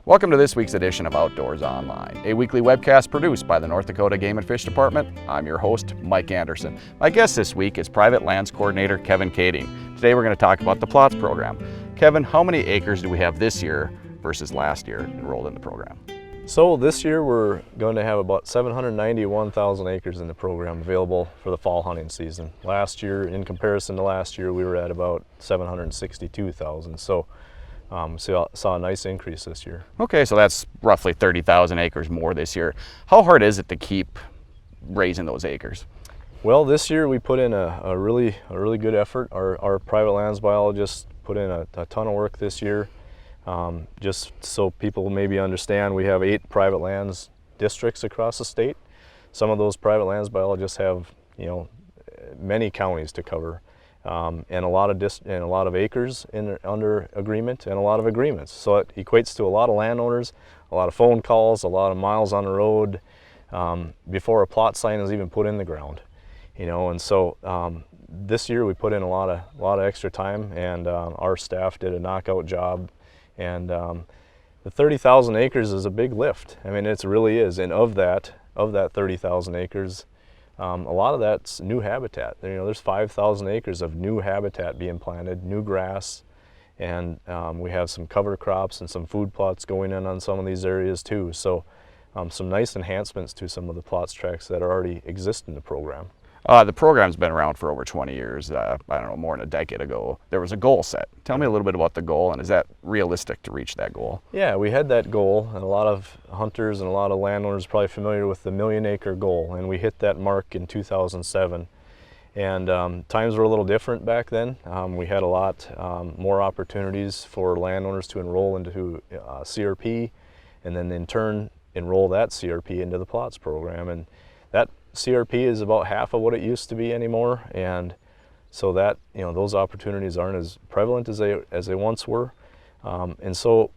Welcome to this week's edition of Outdoors Online, a weekly webcast produced by the North Dakota Game and Fish Department. I'm your host, Mike Anderson. My guest this week is Private Lands Coordinator Kevin Kading. Today we're going to talk about the PLOTS program. Kevin, how many acres do we have this year versus last year enrolled in the program? So this year we're going to have about 791,000 acres in the program available for the fall hunting season. Last year, in comparison to last year, we were at about 762,000. So saw a nice increase this year. Okay, so that's roughly 30,000 acres more this year. How hard is it to keep raising those acres? Well, this year we put in a really good effort. Our private lands biologists put in a ton of work this year. Just so people maybe understand, we have 8 private lands districts across the state. Some of those private lands biologists have, many counties to cover. And a lot of acres under agreement and a lot of agreements. So it equates to a lot of landowners, a lot of phone calls, a lot of miles on the road before a plot sign is even put in the ground. And so this year we put in a lot of extra time, and our staff did a knockout job. And the 30,000 acres is a big lift. I mean, it really is. And of that 30,000 acres, a lot of that's new habitat. There's 5,000 acres of new habitat being planted, new grass, and we have some cover crops and some food plots going in on some of these areas too. So some nice enhancements to some of the plots tracks that already exist in the program. The program's been around for over 20 years. I don't know, more than a decade ago. There was a goal set. Tell me a little bit about the goal, and is that realistic to reach that goal? Yeah, we had that goal, and a lot of hunters and a lot of landowners are probably familiar with the 1,000,000 acre goal, and we hit that mark in 2007. And times were a little different back then. We had a lot more opportunities for landowners to enroll into CRP, and then in turn enroll that CRP into the PLOTS program. And that CRP is about half of what it used to be anymore, and so that those opportunities aren't as prevalent as they once were, and so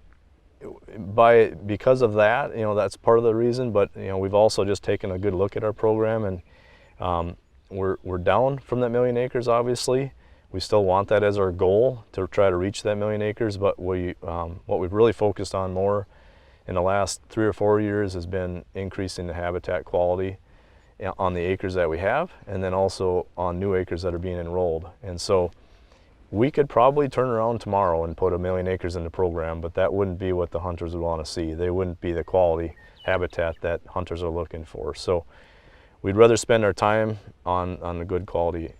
because of that, that's part of the reason. But we've also just taken a good look at our program, and we're down from that 1,000,000 acres. Obviously, we still want that as our goal to try to reach that 1,000,000 acres. But what we've really focused on more in the last 3 or 4 years has been increasing the habitat quality on the acres that we have, and then also on new acres that are being enrolled. And so we could probably turn around tomorrow and put 1,000,000 acres in the program, but that wouldn't be what the hunters would want to see. They wouldn't be the quality habitat that hunters are looking for. So we'd rather spend our time on the good quality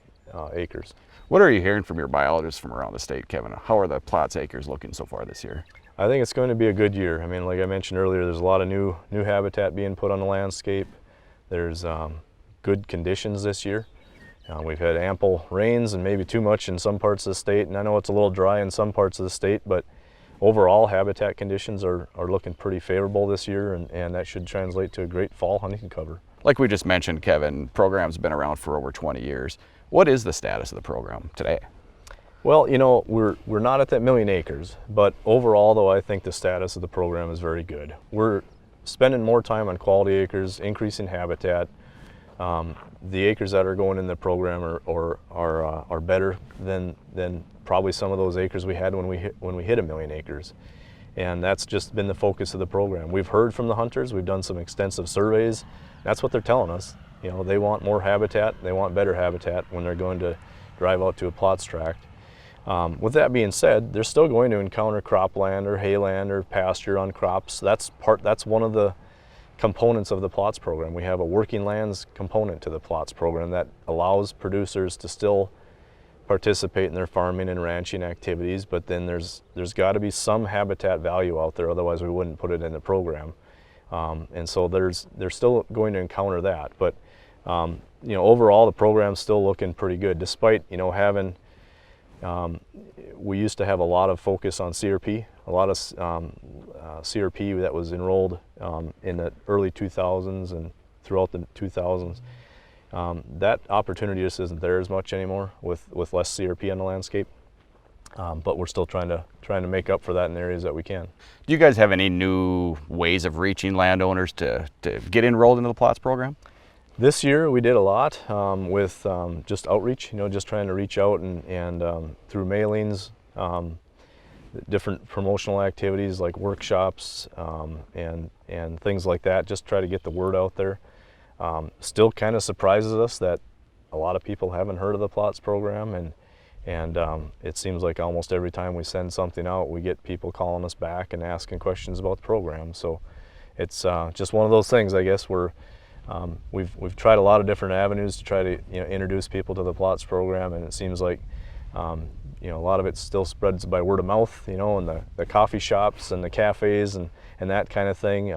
acres. What are you hearing from your biologists from around the state, Kevin? How are the PLOTS acres looking so far this year? I think it's going to be a good year. I mean, like I mentioned earlier, there's a lot of new habitat being put on the landscape. There's good conditions this year. We've had ample rains and maybe too much in some parts of the state, and I know it's a little dry in some parts of the state, but overall habitat conditions are looking pretty favorable this year, and that should translate to a great fall hunting cover. Like we just mentioned, Kevin, program's been around for over 20 years. What is the status of the program today? Well, we're not at that 1,000,000 acres, but overall though, I think the status of the program is very good. We're spending more time on quality acres, increasing habitat. The acres that are going in the program are better than probably some of those acres we had when we hit 1,000,000 acres, and that's just been the focus of the program. We've heard from the hunters. We've done some extensive surveys. That's what they're telling us. They want more habitat. They want better habitat when they're going to drive out to a PLOTS tract. With that being said, they're still going to encounter cropland or hayland or pasture on crops. That's one of the components of the PLOTS program. We have a working lands component to the PLOTS program that allows producers to still participate in their farming and ranching activities, but then there's got to be some habitat value out there, otherwise we wouldn't put it in the program. And so they're still going to encounter that. But overall the program's still looking pretty good, despite having we used to have a lot of focus on CRP, a lot of CRP that was enrolled in the early 2000s and throughout the 2000s. That opportunity just isn't there as much anymore with less CRP on the landscape. But we're still trying to make up for that in areas that we can. Do you guys have any new ways of reaching landowners to get enrolled into the PLOTS program? This year we did a lot with just outreach, just trying to reach out and through mailings, different promotional activities like workshops and things like that, just try to get the word out there. Still kind of surprises us that a lot of people haven't heard of the PLOTS program, and it seems like almost every time we send something out, we get people calling us back and asking questions about the program. So it's just one of those things, I guess, where we've tried a lot of different avenues to try to introduce people to the PLOTS program, and it seems like a lot of it still spreads by word of mouth, in the coffee shops and the cafes and that kind of thing.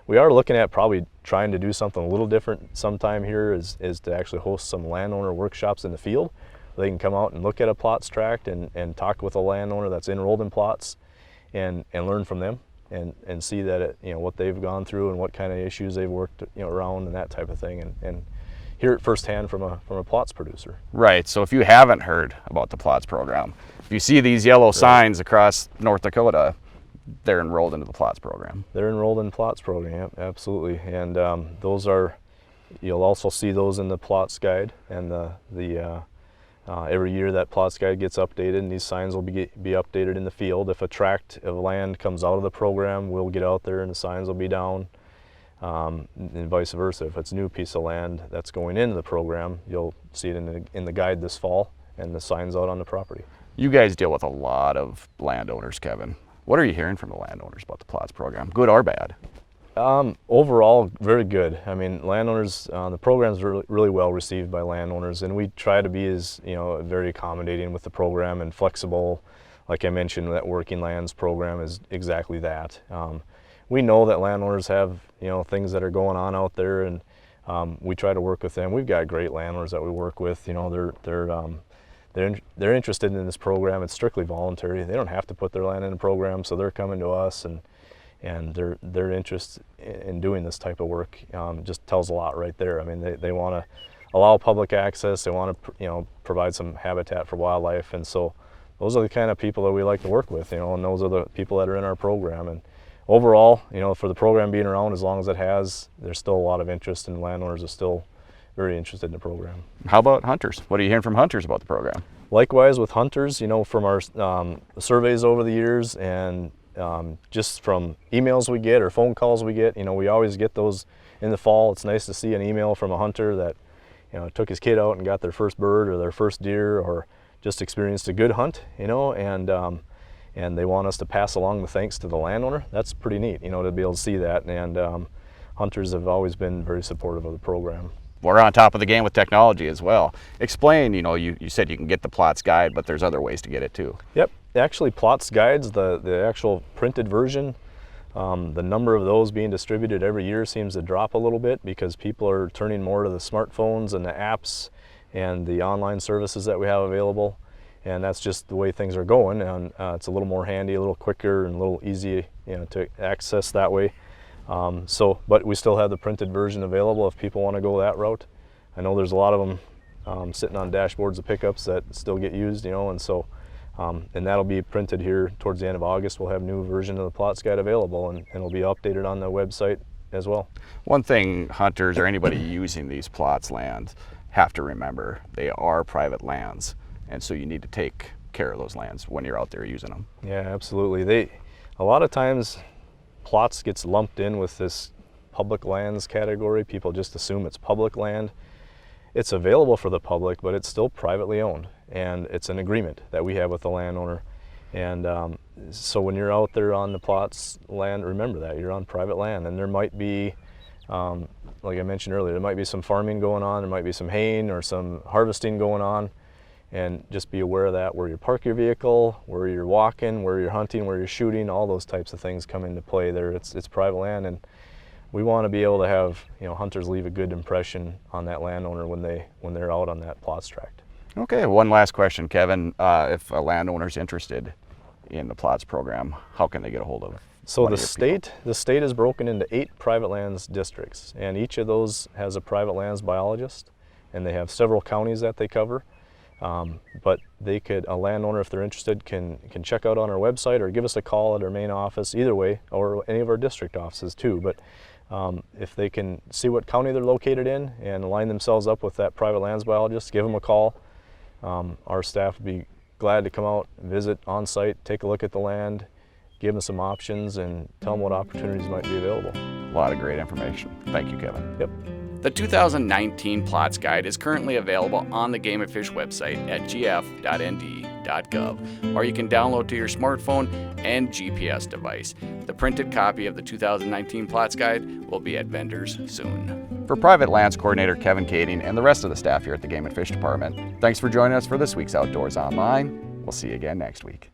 We are looking at probably trying to do something a little different sometime here, is to actually host some landowner workshops in the field. They can come out and look at a PLOTS tract and talk with a landowner that's enrolled in PLOTS and learn from them and see that what they've gone through and what kind of issues they've worked around and that type of thing, and hear it firsthand from a PLOTS producer. Right, so if you haven't heard about the PLOTS program, if you see these yellow signs across North Dakota, they're enrolled into the PLOTS program. They're enrolled in the PLOTS program, yep, absolutely. And those are, you'll also see those in the PLOTS guide, and every year that PLOTS guide gets updated, and these signs will be updated in the field. If a tract of land comes out of the program, we'll get out there and the signs will be down. And vice versa. If it's a new piece of land that's going into the program, you'll see it in the guide this fall, and the signs out on the property. You guys deal with a lot of landowners, Kevin. What are you hearing from the landowners about the PLOTS program, good or bad? Overall, very good. I mean, landowners, the program's really well received by landowners, and we try to be as very accommodating with the program and flexible. Like I mentioned, that Working Lands program is exactly that. We know that landowners have things that are going on out there, and we try to work with them. We've got great landowners that we work with. They're interested in this program. It's strictly voluntary. They don't have to put their land in the program, so they're coming to us, and their interest in doing this type of work just tells a lot right there. I mean, they want to allow public access. They want to provide some habitat for wildlife, and so those are the kind of people that we like to work with. And those are the people that are in our program. And overall, for the program being around as long as it has, there's still a lot of interest, and landowners are still very interested in the program. How about hunters? What are you hearing from hunters about the program? Likewise with hunters, from our surveys over the years, and just from emails we get or phone calls we get, we always get those in the fall. It's nice to see an email from a hunter that took his kid out and got their first bird or their first deer, or just experienced a good hunt, and they want us to pass along the thanks to the landowner. That's pretty neat, to be able to see that, and hunters have always been very supportive of the program. We're on top of the game with technology as well. Explain, you said you can get the PLOTS guide, but there's other ways to get it too. Yep, actually PLOTS guides, the actual printed version, the number of those being distributed every year seems to drop a little bit because people are turning more to the smartphones and the apps and the online services that we have available. And that's just the way things are going, and it's a little more handy, a little quicker, and a little easy to access that way. But we still have the printed version available if people want to go that route. I know there's a lot of them sitting on dashboards of pickups that still get used, and so and that'll be printed here towards the end of August. We'll have a new version of the PLOTS guide available, and it'll be updated on the website as well. One thing hunters or anybody using these PLOTS lands have to remember, they are private lands, and so you need to take care of those lands when you're out there using them. Yeah, absolutely. A lot of times PLOTS gets lumped in with this public lands category. People just assume it's public land. It's available for the public, but it's still privately owned, and it's an agreement that we have with the landowner. And so when you're out there on the PLOTS land, remember that you're on private land, and there might be, like I mentioned earlier, there might be some farming going on, there might be some haying or some harvesting going on, and just be aware of that, where you park your vehicle, where you're walking, where you're hunting, where you're shooting, all those types of things come into play there. It's private land, and we want to be able to have hunters leave a good impression on that landowner when they're out on that PLOTS tract. Okay, one last question, Kevin. If a landowner's interested in the PLOTS program, how can they get a hold of it? So the state is broken into 8 private lands districts, and each of those has a private lands biologist, and they have several counties that they cover. But a landowner, if they're interested, can check out on our website or give us a call at our main office, either way, or any of our district offices too. But if they can see what county they're located in and line themselves up with that private lands biologist, give them a call. Our staff would be glad to come out and visit on site, take a look at the land, give them some options, and tell them what opportunities might be available. A lot of great information. Thank you, Kevin. Yep. The 2019 PLOTS Guide is currently available on the Game and Fish website at gf.nd.gov, or you can download to your smartphone and GPS device. The printed copy of the 2019 PLOTS Guide will be at vendors soon. For Private Lands Coordinator Kevin Kading and the rest of the staff here at the Game and Fish Department, thanks for joining us for this week's Outdoors Online. We'll see you again next week.